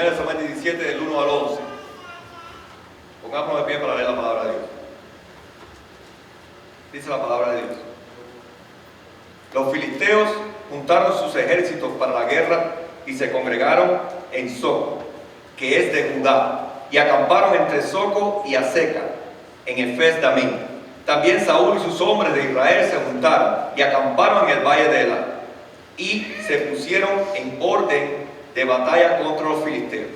1 Samuel 17, del 1 al 11. Pongámonos de pie para leer la palabra de Dios. Dice la palabra de Dios: los filisteos juntaron sus ejércitos para la guerra y se congregaron en Soco, que es de Judá, y acamparon entre Soco y Azeca, en Efes Damim. También Saúl y sus hombres de Israel se juntaron y acamparon en el valle de Ela, y se pusieron en orden de batalla contra los filisteos.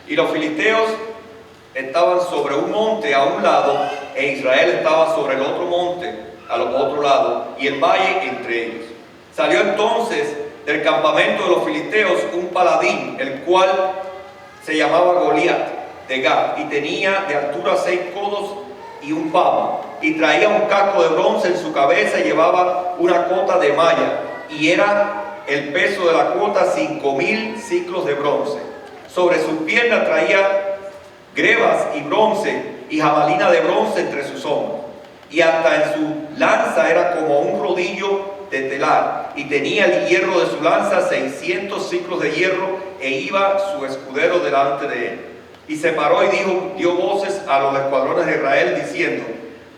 Y los filisteos estaban sobre un monte a un lado, e Israel estaba sobre el otro monte al otro lado, y el valle entre ellos. Salió entonces del campamento de los filisteos un paladín, el cual se llamaba Goliat de Gat, y tenía de altura 6 codos y un palmo, y traía un casco de bronce en su cabeza, y llevaba una cota de malla, y era el peso de la cota 5,000 ciclos de bronce. Sobre sus piernas traía grebas y bronce, y jabalina de bronce entre sus hombros, y hasta en su lanza era como un rodillo de telar, y tenía el hierro de su lanza 600 ciclos de hierro, e iba su escudero delante de él. Y se paró y dio voces a los escuadrones de Israel, diciendo: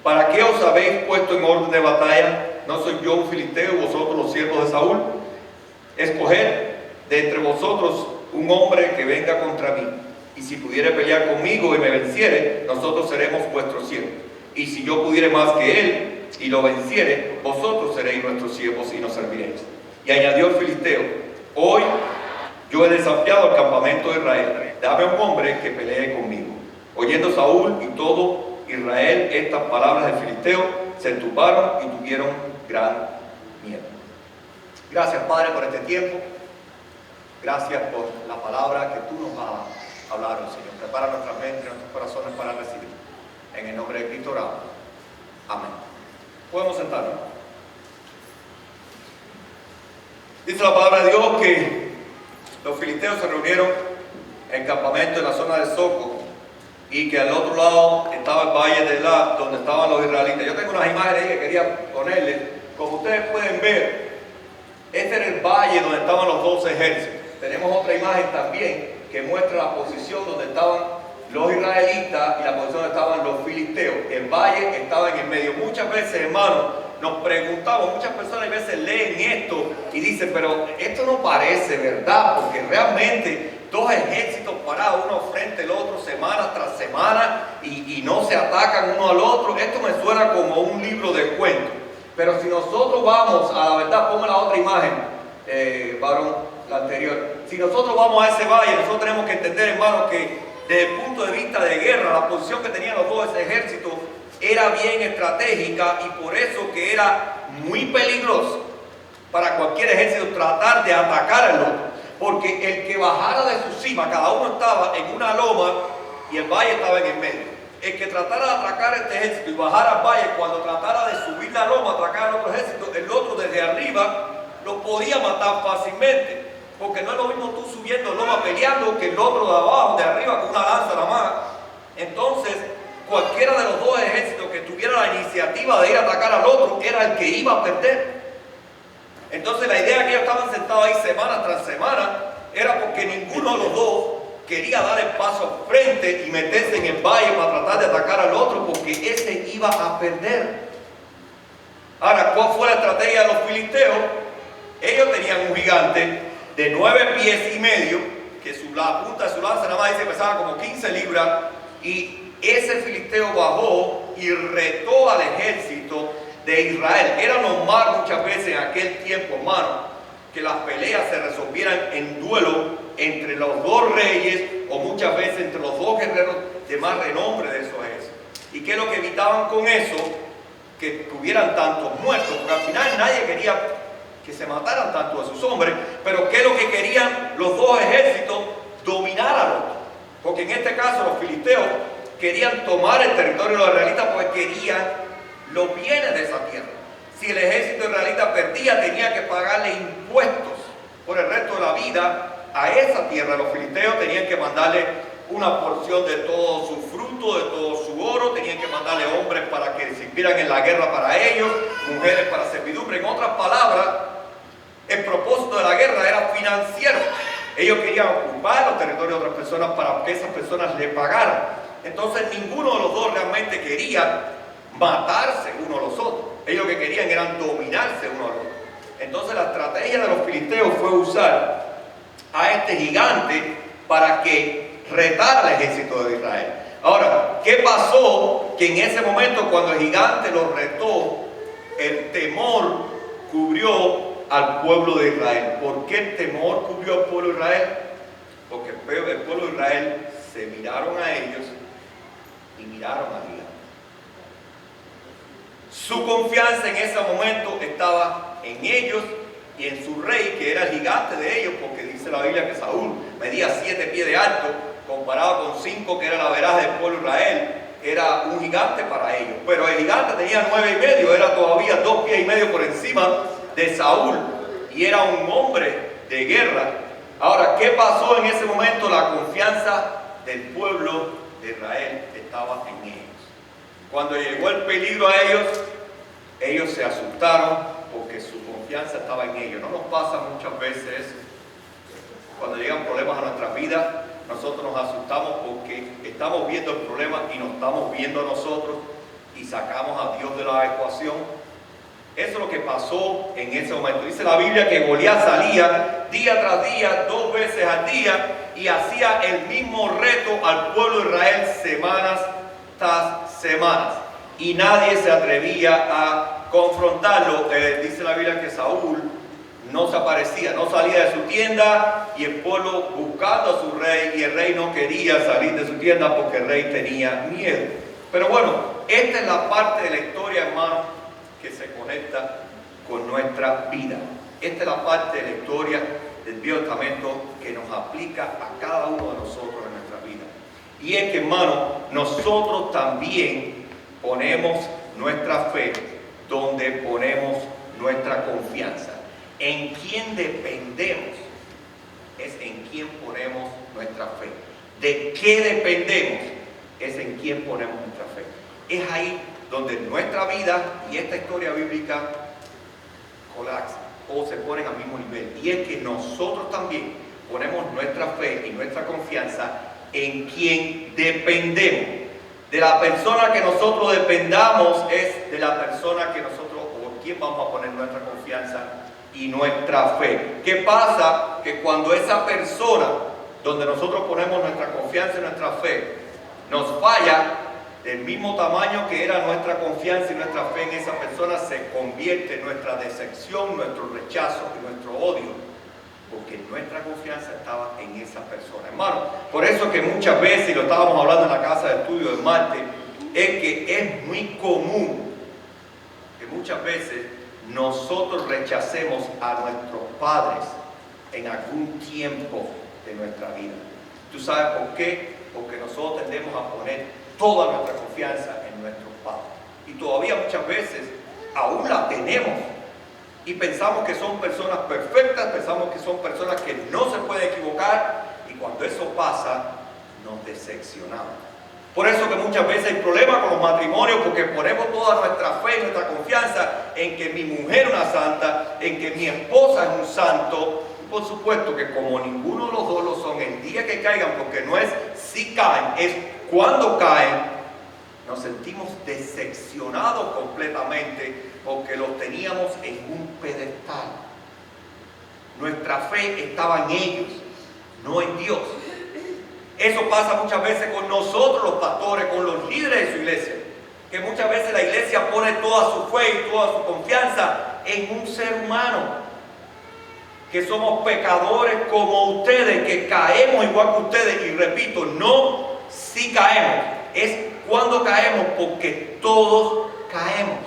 ¿para qué os habéis puesto en orden de batalla? ¿No soy yo un filisteo y vosotros los siervos de Saúl? Escoged de entre vosotros un hombre que venga contra mí, y si pudiere pelear conmigo y me venciere, nosotros seremos vuestros siervos. Y si yo pudiere más que él y lo venciere, vosotros seréis nuestros siervos y nos serviréis. Y añadió el filisteo: hoy yo he desafiado al campamento de Israel, dame un hombre que pelee conmigo. Oyendo Saúl y todo Israel estas palabras del filisteo, se turbaron y tuvieron gran miedo. Gracias, Padre, por este tiempo. Gracias por la palabra que tú nos vas a hablar, Señor. Prepara nuestras mentes y nuestros corazones para recibir. En el nombre de Cristo oramos. Amén. Podemos sentarnos. Dice la palabra de Dios que los filisteos se reunieron en el campamento en la zona de Soco, y que al otro lado estaba el valle de Ela, donde estaban los israelitas. Yo tengo unas imágenes ahí que quería ponerles. Como ustedes pueden ver, este era el valle donde estaban los 12 ejércitos. Tenemos otra imagen también que muestra la posición donde estaban los israelitas y la posición donde estaban los filisteos. El valle estaba en el medio. Muchas veces, hermanos, nos preguntamos, muchas personas a veces leen esto y dicen: pero esto no parece verdad, porque realmente dos ejércitos parados uno frente al otro semana tras semana y no se atacan uno al otro. Esto me suena como un libro de cuentos. Pero si nosotros vamos a la verdad, ponme la otra imagen, varón, la anterior. Si nosotros vamos a ese valle, nosotros tenemos que entender, hermanos, que desde el punto de vista de guerra, la posición que tenían los dos ejércitos era bien estratégica, y por eso que era muy peligroso para cualquier ejército tratar de atacar al otro. Porque el que bajara de su cima, cada uno estaba en una loma y el valle estaba en el medio. El que tratara de atracar este ejército y bajara al valle, cuando tratara de subir la loma, atracar al otro ejército, el otro desde arriba lo podía matar fácilmente. Porque no es lo mismo tú subiendo loma peleando que el otro de abajo, de arriba, con una lanza nada más. Entonces, cualquiera de los dos ejércitos que tuviera la iniciativa de ir a atacar al otro era el que iba a perder. Entonces la idea que ellos estaban sentados ahí semana tras semana era porque ninguno de los dos quería dar el paso al frente y meterse en el valle para tratar de atacar al otro, porque ese iba a perder. Ahora, ¿cuál fue la estrategia de los filisteos? Ellos tenían un gigante de 9 pies y medio, que la punta de su lanza nada más pesaba como 15 libras, y ese filisteo bajó y retó al ejército de Israel. Era normal muchas veces en aquel tiempo, hermano, que las peleas se resolvieran en duelo entre los dos reyes, o muchas veces entre los dos guerreros de más renombre de esos ejércitos. ¿Y qué es lo que evitaban con eso? Que tuvieran tantos muertos, porque al final nadie quería que se mataran tanto a sus hombres. Pero ¿qué es lo que querían los dos ejércitos? Dominar al otro. Porque en este caso los filisteos querían tomar el territorio de los israelitas, porque querían los bienes de esa tierra. Si el ejército israelita perdía, tenía que pagarle impuestos por el resto de la vida a esa tierra. Los filisteos tenían que mandarle una porción de todo su fruto, de todo su oro, tenían que mandarle hombres para que sirvieran en la guerra para ellos, mujeres para servidumbre. En otras palabras, el propósito de la guerra era financiero. Ellos querían ocupar los territorios de otras personas para que esas personas le pagaran. Entonces ninguno de los dos realmente quería matarse uno a los otros. Ellos lo que querían era dominarse uno al otro. Entonces la estrategia de los filisteos fue usar a este gigante para que retara al ejército de Israel. Ahora, ¿qué pasó? Que en ese momento, cuando el gigante lo retó, el temor cubrió al pueblo de Israel. ¿Por qué el temor cubrió al pueblo de Israel? Porque el pueblo de Israel se miraron a ellos y miraron al gigante. Su confianza en ese momento estaba en ellos y en su rey, que era el gigante de ellos, porque dice la Biblia que Saúl medía 7 pies de alto, comparado con 5 que era la veraje del pueblo de Israel. Era un gigante para ellos, pero el gigante tenía 9 y medio, era todavía 2 pies y medio por encima de Saúl, y era un hombre de guerra. Ahora, ¿qué pasó en ese momento? La confianza del pueblo de Israel estaba en ellos. Cuando llegó el peligro a ellos, ellos se asustaron porque su confianza estaba en ellos. No nos pasa muchas veces cuando llegan problemas a nuestra vida, nosotros nos asustamos porque estamos viendo el problema y nos estamos viendo a nosotros y sacamos a Dios de la ecuación. Eso es lo que pasó en ese momento. Dice la Biblia que Goliat salía día tras día, 2 veces al día, y hacía el mismo reto al pueblo de Israel semanas tras semanas. Y nadie se atrevía a confrontarlo. Dice la Biblia que Saúl no se aparecía, no salía de su tienda, y el pueblo buscando a su rey, y el rey no quería salir de su tienda porque el rey tenía miedo. Pero bueno, esta es la parte de la historia, hermano, que se conecta con nuestra vida. Esta es la parte de la historia del Viejo Testamento que nos aplica a cada uno de nosotros en nuestra vida. Y es que, hermano, nosotros también ponemos nuestra fe donde ponemos nuestra confianza. En quién dependemos es en quién ponemos nuestra fe. ¿De qué dependemos? Es en quién ponemos nuestra fe. Es ahí donde nuestra vida y esta historia bíblica colapsan o se ponen al mismo nivel. Y es que nosotros también ponemos nuestra fe y nuestra confianza en quien dependemos. De la persona que nosotros dependamos es de la persona que nosotros, por quien vamos a poner nuestra confianza y nuestra fe. ¿Qué pasa? Que cuando esa persona donde nosotros ponemos nuestra confianza y nuestra fe nos falla, del mismo tamaño que era nuestra confianza y nuestra fe en esa persona, se convierte en nuestra decepción, nuestro rechazo y nuestro odio, porque nuestra confianza estaba en esa persona. Hermano, por eso que muchas veces, y lo estábamos hablando en la casa de estudio de Marte, es que es muy común que muchas veces nosotros rechacemos a nuestros padres en algún tiempo de nuestra vida. ¿Tú sabes por qué? Porque nosotros tendemos a poner toda nuestra confianza en nuestros padres. Y todavía muchas veces aún la tenemos. Y pensamos que son personas perfectas, pensamos que son personas que no se pueden equivocar. Y cuando eso pasa, nos decepcionamos. Por eso que muchas veces hay problemas con los matrimonios, porque ponemos toda nuestra fe y nuestra confianza en que mi mujer es una santa, en que mi esposa es un santo. Y por supuesto que como ninguno de los dos lo son, el día que caigan, porque no es si caen, es cuando caen, nos sentimos decepcionados completamente porque los teníamos en un pedestal. Nuestra fe estaba en ellos, no en Dios. Eso pasa muchas veces con nosotros los pastores, con los líderes de su iglesia, que muchas veces la iglesia pone toda su fe y toda su confianza en un ser humano, que somos pecadores como ustedes, que caemos igual que ustedes. Y repito, no si caemos, es cuando caemos, porque todos caemos.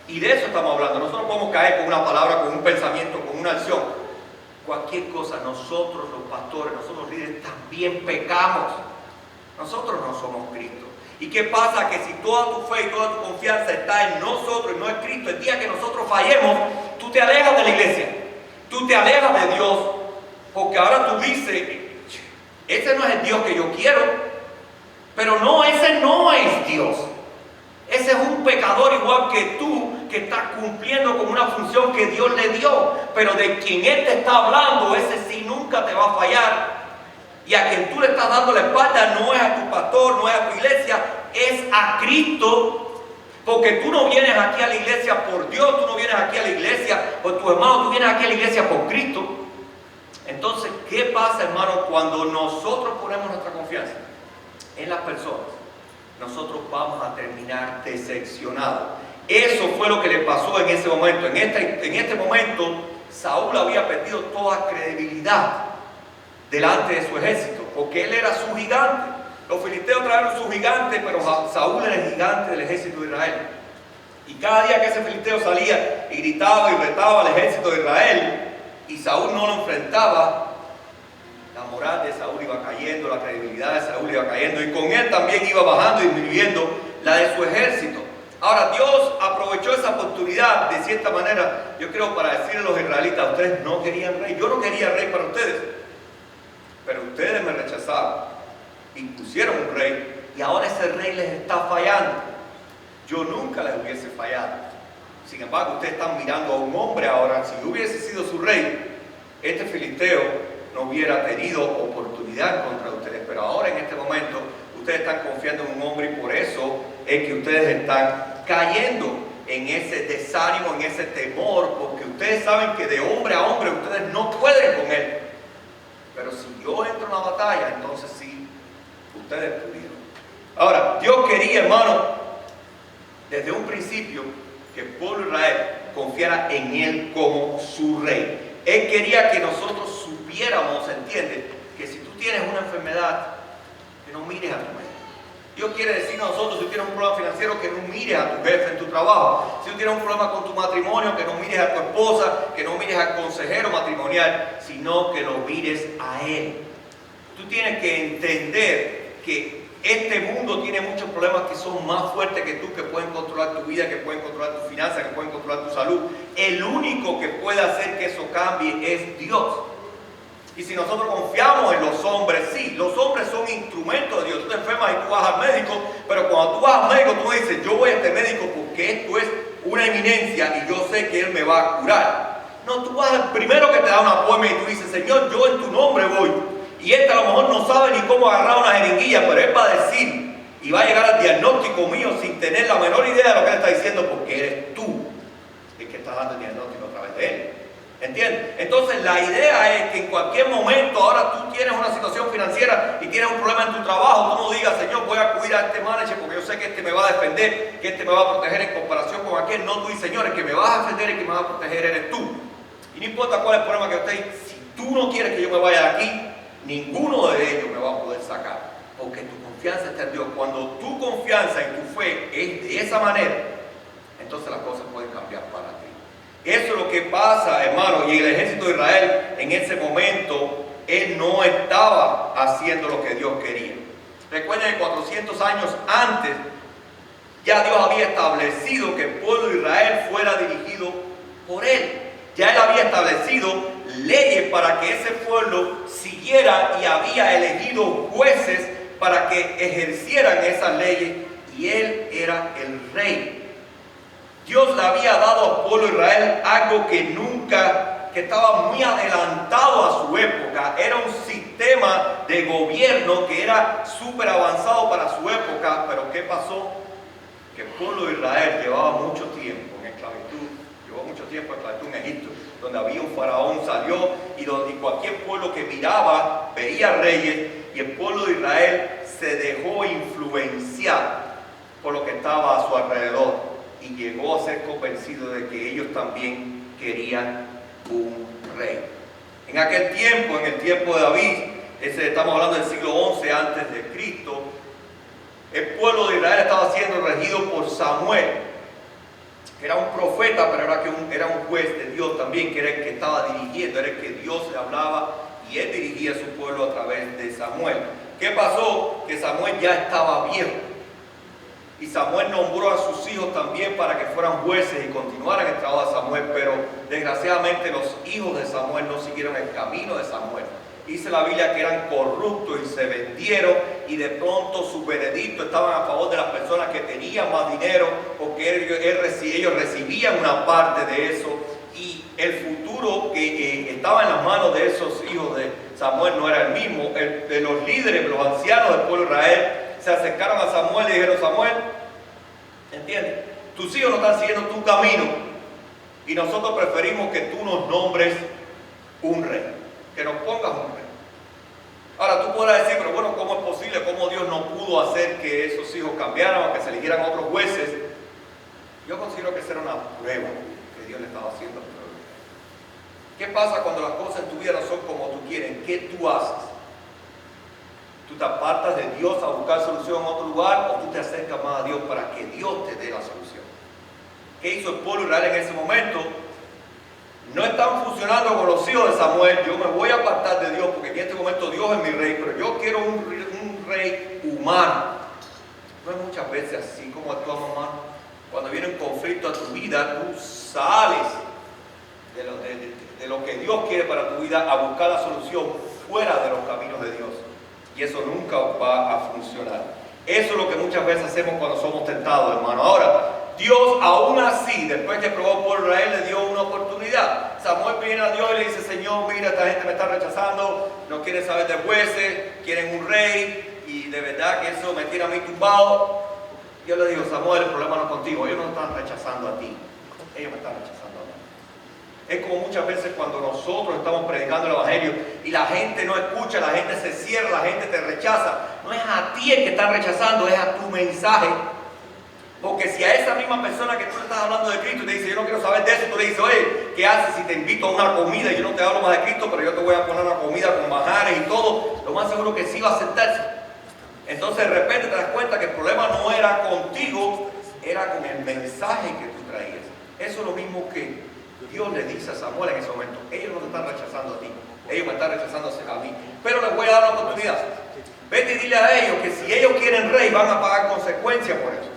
Y de eso estamos hablando. Nosotros podemos caer con una palabra, con un pensamiento, con una acción, cualquier cosa. Nosotros los pastores, nosotros los líderes también pecamos. Nosotros no somos Cristo. ¿Y qué pasa? Que si toda tu fe y toda tu confianza está en nosotros y no en Cristo, el día que nosotros fallemos, tú te alejas de la iglesia, tú te alejas de Dios, porque ahora tú dices, ese no es el Dios que yo quiero. Pero no, ese no es Dios. Ese es un pecador igual que tú, que está cumpliendo con una función que Dios le dio, pero de quien Él te está hablando, ese sí nunca nunca te va a fallar. Y a quien tú le estás dando la espalda no es a tu pastor, no es a tu iglesia, es a Cristo. Porque tú no vienes aquí a la iglesia por Dios, tú no vienes aquí a la iglesia por tu hermano, tú vienes aquí a la iglesia por Cristo. Entonces, ¿qué pasa, hermano, cuando nosotros ponemos nuestra confianza en las personas? Nosotros vamos a terminar decepcionados. Eso fue lo que le pasó en ese momento. En este momento, Saúl había perdido toda credibilidad delante de su ejército, porque él era su gigante. Los filisteos trajeron su gigante, pero Saúl era el gigante del ejército de Israel. Y cada día que ese filisteo salía y gritaba y retaba al ejército de Israel, y Saúl no lo enfrentaba, la moral de Saúl iba cayendo, la credibilidad de Saúl iba cayendo, y con él también iba bajando y disminuyendo la de su ejército. Ahora, Dios aprovechó esa oportunidad de cierta manera, yo creo, para decirle a los israelitas: ustedes no querían rey, yo no quería rey para ustedes, pero ustedes me rechazaron, impusieron un rey, y ahora ese rey les está fallando. Yo nunca les hubiese fallado. Sin embargo, ustedes están mirando a un hombre ahora. Si yo hubiese sido su rey, este filisteo no hubiera tenido oportunidad contra ustedes, pero ahora en este momento ustedes están confiando en un hombre, y por eso es que ustedes están cayendo en ese desánimo, en ese temor, porque ustedes saben que de hombre a hombre ustedes no pueden con él. Pero si yo entro en la batalla, entonces sí, ustedes pudieron. Ahora, Dios quería, hermano, desde un principio, que el pueblo de Israel confiara en él como su rey. Él quería que nosotros supiéramos, ¿entiendes?, que si tú tienes una enfermedad, que no mires a tu médico. Dios quiere decirnos a nosotros: si tú tienes un problema financiero, que no mires a tu jefe en tu trabajo. Si tú tienes un problema con tu matrimonio, que no mires a tu esposa, que no mires al consejero matrimonial, sino que lo mires a él. Tú tienes que entender que este mundo tiene muchos problemas que son más fuertes que tú, que pueden controlar tu vida, que pueden controlar tu finanzas, que pueden controlar tu salud. El único que puede hacer que eso cambie es Dios. Y si nosotros confiamos en los hombres, sí, los hombres son instrumentos de Dios. Tú te enfermas y tú vas al médico, pero cuando tú vas al médico, tú no dices: yo voy a este médico porque esto es una eminencia y yo sé que él me va a curar. No, tú vas al primero que te da una poema y tú dices: Señor, yo en tu nombre voy. Y este a lo mejor no sabe ni cómo agarrar una jeringuilla, pero él va a decir y va a llegar al diagnóstico mío sin tener la menor idea de lo que él está diciendo, porque eres tú el que está dando el diagnóstico a través de él. ¿Entiendes? Entonces la idea es que en cualquier momento, ahora tú tienes una situación financiera y tienes un problema en tu trabajo, tú no digas: Señor, voy a acudir a este manager porque yo sé que este me va a defender, que este me va a proteger en comparación con aquel. No, tú dices: Señor, el que me vas a defender y el que me va a proteger eres tú. Y no importa cuál es el problema que usted, si tú no quieres que yo me vaya de aquí, ninguno de ellos me va a poder sacar, porque tu confianza está en Dios. Cuando tu confianza y tu fe es de esa manera, entonces las cosas pueden cambiar para ti. Eso es lo que pasa, hermano. Y el ejército de Israel en ese momento, él no estaba haciendo lo que Dios quería. Recuerden que 400 años antes ya Dios había establecido que el pueblo de Israel fuera dirigido por él. Ya él había establecido leyes para que ese pueblo siguiera, y había elegido jueces para que ejercieran esas leyes, y él era el rey. Dios le había dado al pueblo de Israel algo que estaba muy adelantado a su época. Era un sistema de gobierno que era súper avanzado para su época. Pero ¿qué pasó? Que el pueblo de Israel llevaba mucho tiempo en esclavitud. Llevó mucho tiempo en esclavitud en Egipto, donde había un faraón, salió, y cualquier pueblo que miraba veía reyes, y el pueblo de Israel se dejó influenciar por lo que estaba a su alrededor, y llegó a ser convencido de que ellos también querían un rey. En aquel tiempo, en el tiempo de David, estamos hablando del siglo XI antes de Cristo, el pueblo de Israel estaba siendo regido por Samuel, que era un profeta, pero era un juez de Dios también, que era el que estaba dirigiendo, era el que Dios le hablaba, y él dirigía a su pueblo a través de Samuel. ¿Qué pasó? Que Samuel ya estaba viejo, y Samuel nombró a sus hijos también para que fueran jueces y continuaran el trabajo de Samuel, pero desgraciadamente los hijos de Samuel no siguieron el camino de Samuel. Dice la Biblia que eran corruptos y se vendieron, y de pronto sus veredictos estaban a favor de las personas que tenían más dinero, porque ellos recibían una parte de eso, y el futuro que estaba en las manos de esos hijos Samuel no era el mismo. De los líderes, los ancianos del pueblo de Israel, se acercaron a Samuel y dijeron: Samuel, ¿entiendes? Tus hijos no están siguiendo tu camino y nosotros preferimos que tú nos nombres un rey, que nos pongas un rey. Ahora tú podrás decir: pero bueno, ¿cómo es posible? ¿Cómo Dios no pudo hacer que esos hijos cambiaran o que se eligieran otros jueces? Yo considero que esa era una prueba que Dios le estaba haciendo al pueblo. ¿Qué pasa cuando las cosas en tu vida no son como tú quieres? ¿Qué tú haces? ¿Tú te apartas de Dios a buscar solución en otro lugar o tú te acercas más a Dios para que Dios te dé la solución? ¿Qué hizo el pueblo de Israel en ese momento? No están funcionando con los hijos de Samuel. Yo me voy a apartar de Dios porque en este momento Dios es mi rey, pero yo quiero un rey humano. No es muchas veces así como actuamos, hermano. Cuando viene un conflicto a tu vida, tú sales de lo que Dios quiere para tu vida a buscar la solución fuera de los caminos de Dios. Y eso nunca va a funcionar. Eso es lo que muchas veces hacemos cuando somos tentados, hermano. Ahora, Dios aún así, después que probó por Israel, le dio una oportunidad. Samuel viene a Dios y le dice: Señor, mira, esta gente me está rechazando, no quieren saber de jueces, quieren un rey, y de verdad que eso me tiene a mí tumbado. Yo le digo: Samuel, el problema no es contigo, ellos no están rechazando a ti, ellos me están rechazando a mí. Es como muchas veces cuando nosotros estamos predicando el evangelio y la gente no escucha, la gente se cierra, la gente te rechaza. No es a ti el que están rechazando, es a tu mensaje. Porque si a esa misma persona que tú le estás hablando de Cristo y te dice: yo no quiero saber de eso, tú le dices: oye, ¿qué haces si te invito a una comida y yo no te hablo más de Cristo, pero yo te voy a poner una comida con manjares y todo? Lo más seguro que sí va a aceptarse. Entonces de repente te das cuenta que el problema no era contigo, era con el mensaje que tú traías. Eso es lo mismo que Dios le dice a Samuel en ese momento: ellos no te están rechazando a ti, ellos me están rechazando a mí, pero les voy a dar la oportunidad. Vete y dile a ellos que si ellos quieren rey, van a pagar consecuencias por eso.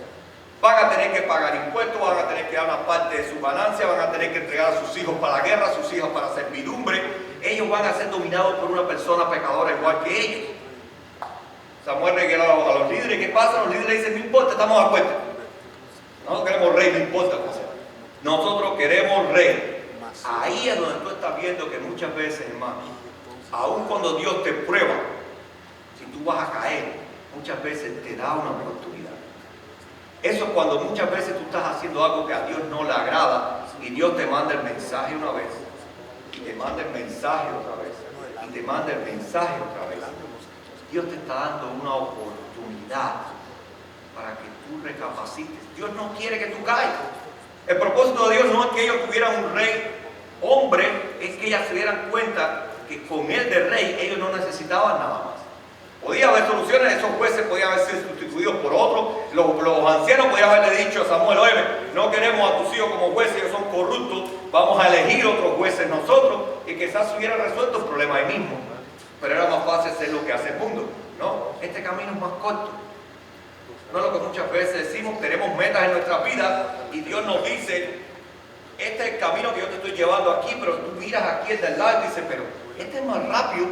Van a tener que pagar impuestos, van a tener que dar una parte de su ganancia, van a tener que entregar a sus hijos para la guerra, a sus hijos para servidumbre. Ellos van a ser dominados por una persona pecadora igual que ellos. Samuel reguió a los líderes. ¿Qué pasa? Los líderes dicen: no importa, estamos de acuerdo. No queremos rey, no importa. Nosotros queremos rey. Ahí es donde tú estás viendo que muchas veces, hermano, aun cuando Dios te prueba, si tú vas a caer, muchas veces te da una oportunidad. Eso es cuando muchas veces tú estás haciendo algo que a Dios no le agrada y Dios te manda el mensaje una vez, y te manda el mensaje otra vez, y te manda el mensaje otra vez. Dios te está dando una oportunidad para que tú recapacites. Dios no quiere que tú caigas. El propósito de Dios no es que ellos tuvieran un rey hombre, es que ellas se dieran cuenta que con él de rey ellos no necesitaban nada más. Podía haber soluciones, esos jueces podían haber sido sustituidos por otros. Los ancianos podían haberle dicho a Samuel: oye, no queremos a tus hijos como jueces, ellos son corruptos, vamos a elegir otros jueces nosotros, y quizás se hubiera resuelto el problema ahí mismo. Pero era más fácil hacer lo que hace el mundo. No, este camino es más corto. No es lo que muchas veces decimos: tenemos metas en nuestra vida y Dios nos dice: este es el camino que yo te estoy llevando aquí, pero tú miras aquí el del lado y dices: pero este es más rápido.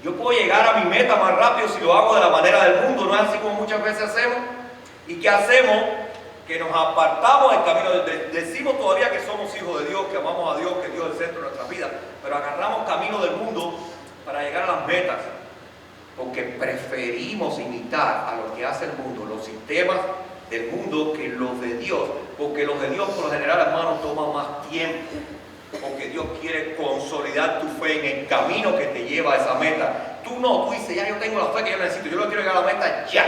Yo puedo llegar a mi meta más rápido si lo hago de la manera del mundo. No es así como muchas veces hacemos. ¿Y qué hacemos? Que nos apartamos del camino. Decimos todavía que somos hijos de Dios, que amamos a Dios, que Dios es el centro de nuestra vida, pero agarramos camino del mundo para llegar a las metas, porque preferimos imitar a lo que hace el mundo, los sistemas del mundo, que los de Dios. Porque los de Dios, por lo general, hermanos, toman más tiempo. Porque Dios quiere consolidar tu fe en el camino que te lleva a esa meta. Tú no, tú dices: ya yo tengo la fe que yo necesito, yo no quiero llegar a la meta ya.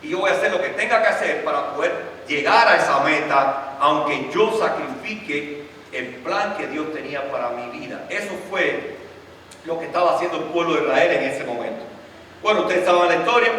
Y yo voy a hacer lo que tenga que hacer para poder llegar a esa meta, aunque yo sacrifique el plan que Dios tenía para mi vida. Eso fue lo que estaba haciendo el pueblo de Israel en ese momento. Bueno, ustedes saben la historia.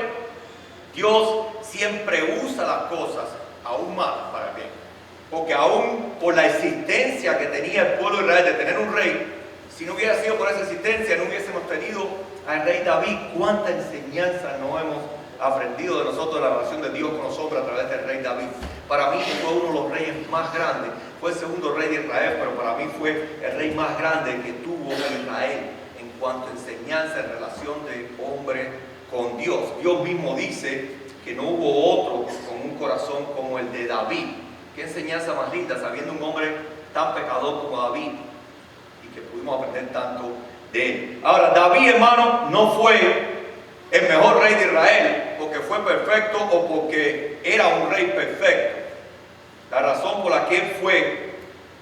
Dios siempre usa las cosas aún más para el bien. Porque aún por la existencia que tenía el pueblo de Israel de tener un rey, si no hubiera sido por esa existencia, no hubiésemos tenido al rey David. ¿Cuánta enseñanza no hemos aprendido de nosotros, de la relación de Dios con nosotros a través del rey David? Para mí fue uno de los reyes más grandes. Fue el segundo rey de Israel, pero para mí fue el rey más grande que tuvo Israel en cuanto a enseñanza en relación de hombre con Dios. Dios mismo dice que no hubo otro con un corazón como el de David. Qué enseñanza más linda, sabiendo un hombre tan pecador como David, y que pudimos aprender tanto de él. Ahora, David, hermano, no fue el mejor rey de Israel porque fue perfecto o porque era un rey perfecto. La razón por la que él fue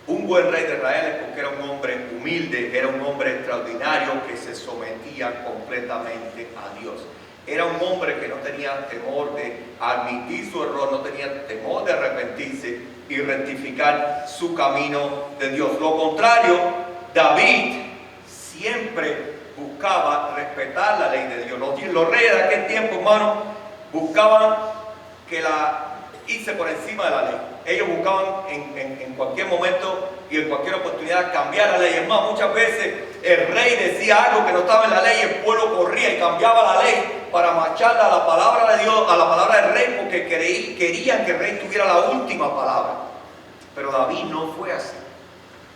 un buen rey de Israel es porque era un hombre humilde, era un hombre extraordinario que se sometía completamente a Dios. Era un hombre que no tenía temor de admitir su error, no tenía temor de arrepentirse y rectificar su camino de Dios. Lo contrario, David siempre buscaba respetar la ley de Dios. Los reyes de aquel tiempo, hermano, buscaban que irse por encima de la ley. Ellos buscaban en cualquier momento y en cualquier oportunidad cambiar la ley. Es más, muchas veces el rey decía algo que no estaba en la ley y el pueblo corría y cambiaba la ley para marcharla a la palabra de Dios, a la palabra del rey, porque querían que el rey tuviera la última palabra. Pero David no fue así.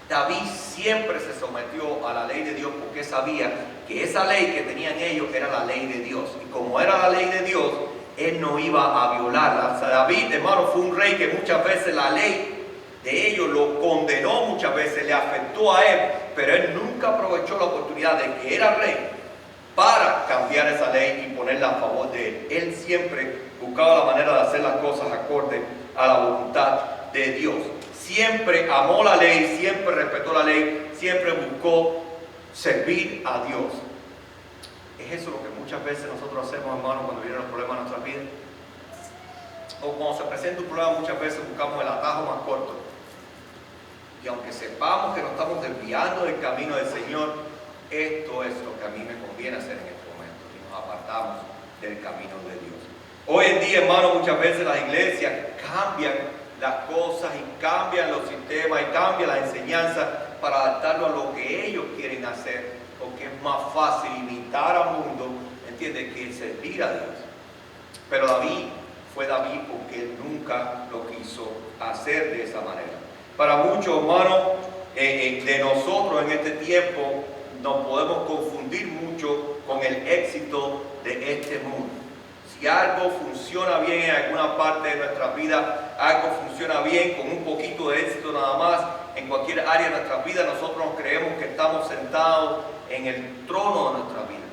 David siempre se sometió a la ley de Dios porque sabía que esa ley que tenían ellos era la ley de Dios. Y como era la ley de Dios, él no iba a violarla. O sea, David, hermano, fue un rey que muchas veces la ley de ellos lo condenó, muchas veces le afectó a él, pero él nunca aprovechó la oportunidad de que era rey para cambiar esa ley y ponerla a favor de él. Él siempre buscaba la manera de hacer las cosas acorde a la voluntad de Dios. Siempre amó la ley, siempre respetó la ley, siempre buscó servir a Dios. Es eso lo que muchas veces nosotros hacemos, hermano, cuando vienen los problemas en nuestras vidas. O cuando se presenta un problema, muchas veces buscamos el atajo más corto. Y aunque sepamos que nos estamos desviando del camino del Señor, esto es lo que a mí me conviene hacer en este momento. Y nos apartamos del camino de Dios. Hoy en día, hermano, muchas veces las iglesias cambian las cosas y cambian los sistemas y cambian las enseñanzas para adaptarlo a lo que ellos quieren hacer, porque es más fácil imitar al mundo, ¿entiendes?, que servir a Dios. Pero David fue David porque él nunca lo quiso hacer de esa manera. Para muchos, hermanos, de nosotros en este tiempo nos podemos confundir mucho con el éxito de este mundo. Si algo funciona bien en alguna parte de nuestra vida, algo funciona bien con un poquito de éxito nada más, en cualquier área de nuestra vida, nosotros nos creemos que estamos sentados en el trono de nuestra vida.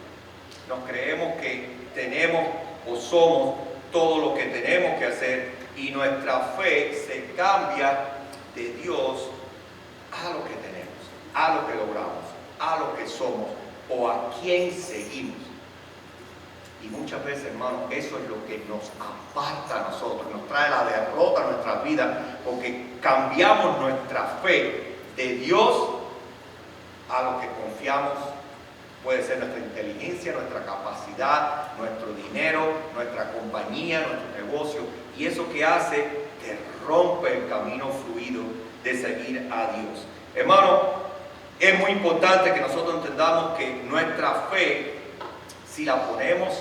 Nos creemos que tenemos o somos todo lo que tenemos que hacer y nuestra fe se cambia de Dios a lo que tenemos, a lo que logramos, a lo que somos o a quién seguimos. Y muchas veces, hermano, eso es lo que nos aparta a nosotros, nos trae la derrota a nuestras vidas, porque cambiamos nuestra fe de Dios a lo que confiamos. Puede ser nuestra inteligencia, nuestra capacidad, nuestro dinero, nuestra compañía, nuestro negocio. Y eso que hace, te rompe el camino fluido de seguir a Dios. Hermano, es muy importante que nosotros entendamos que nuestra fe, si la ponemos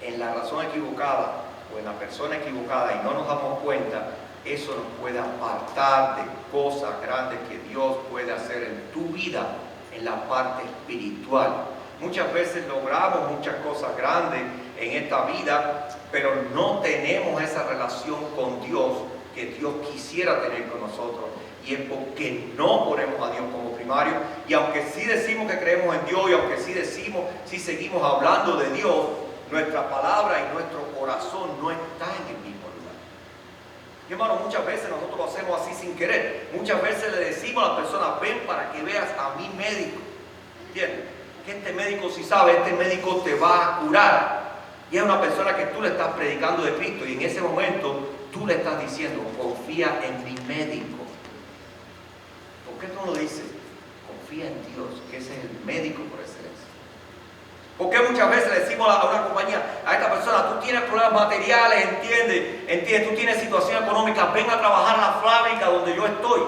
en la razón equivocada o en la persona equivocada y no nos damos cuenta, eso nos puede apartar de cosas grandes que Dios puede hacer en tu vida, en la parte espiritual. Muchas veces logramos muchas cosas grandes en esta vida, pero no tenemos esa relación con Dios que Dios quisiera tener con nosotros. Y es porque no ponemos a Dios como primario. Y aunque sí decimos que creemos en Dios, y aunque sí seguimos hablando de Dios, nuestra palabra y nuestro corazón no están en el mismo lugar. Y hermano, muchas veces nosotros lo hacemos así sin querer. Muchas veces le decimos a las personas: ven para que veas a mi médico. ¿Entiendes? Que este médico sí sabe, este médico te va a curar. Y es una persona que tú le estás predicando de Cristo, y en ese momento tú le estás diciendo: confía en mi médico. ¿Por qué tú no lo dices? Confía en Dios, que ese es el médico por excelencia. ¿Por qué muchas veces le decimos a una compañía, a esta persona: tú tienes problemas materiales, entiende, tú tienes situación económica, ven a trabajar en la fábrica donde yo estoy,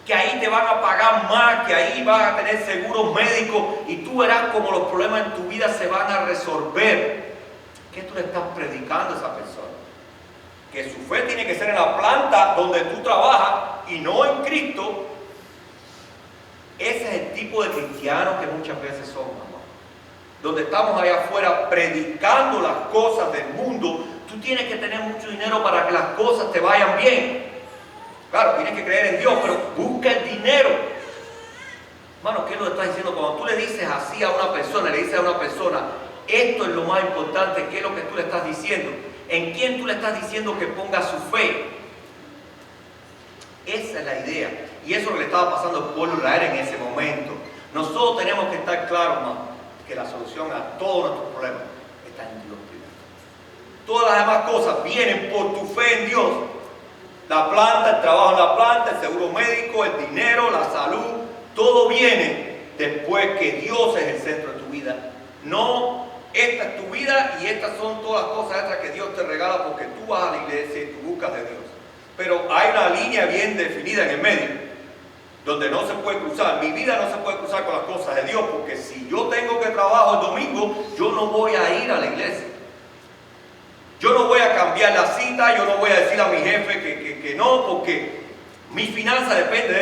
que ahí te van a pagar más, que ahí vas a tener seguros médicos y tú verás cómo los problemas en tu vida se van a resolver? ¿Qué tú le estás predicando a esa persona? Que su fe tiene que ser en la planta donde tú trabajas y no en Cristo. Ese es el tipo de cristiano que muchas veces somos, hermano. Donde estamos allá afuera predicando las cosas del mundo. Tú tienes que tener mucho dinero para que las cosas te vayan bien. Claro, tienes que creer en Dios, pero busca el dinero. Hermano, ¿qué nos está diciendo? Cuando tú le dices así a una persona, le dices a una persona, esto es lo más importante, ¿qué es lo que tú le estás diciendo? ¿En quién tú le estás diciendo que ponga su fe? Esa es la idea. Y eso es lo que le estaba pasando al pueblo de Israel en ese momento. Nosotros tenemos que estar claros, hermano, que la solución a todos nuestros problemas está en Dios primero. Todas las demás cosas vienen por tu fe en Dios. La planta, el trabajo en la planta, el seguro médico, el dinero, la salud, todo viene después que Dios es el centro de tu vida. No, esta es tu vida y estas son todas las cosas extras que Dios te regala porque tú vas a la iglesia y tú buscas de Dios. Pero hay una línea bien definida en el medio, donde no se puede cruzar. Mi vida no se puede cruzar con las cosas de Dios, porque si yo tengo que trabajar el domingo, yo no voy a ir a la iglesia. Yo no voy a cambiar la cita, yo no voy a decir a mi jefe que no, porque mi finanza depende de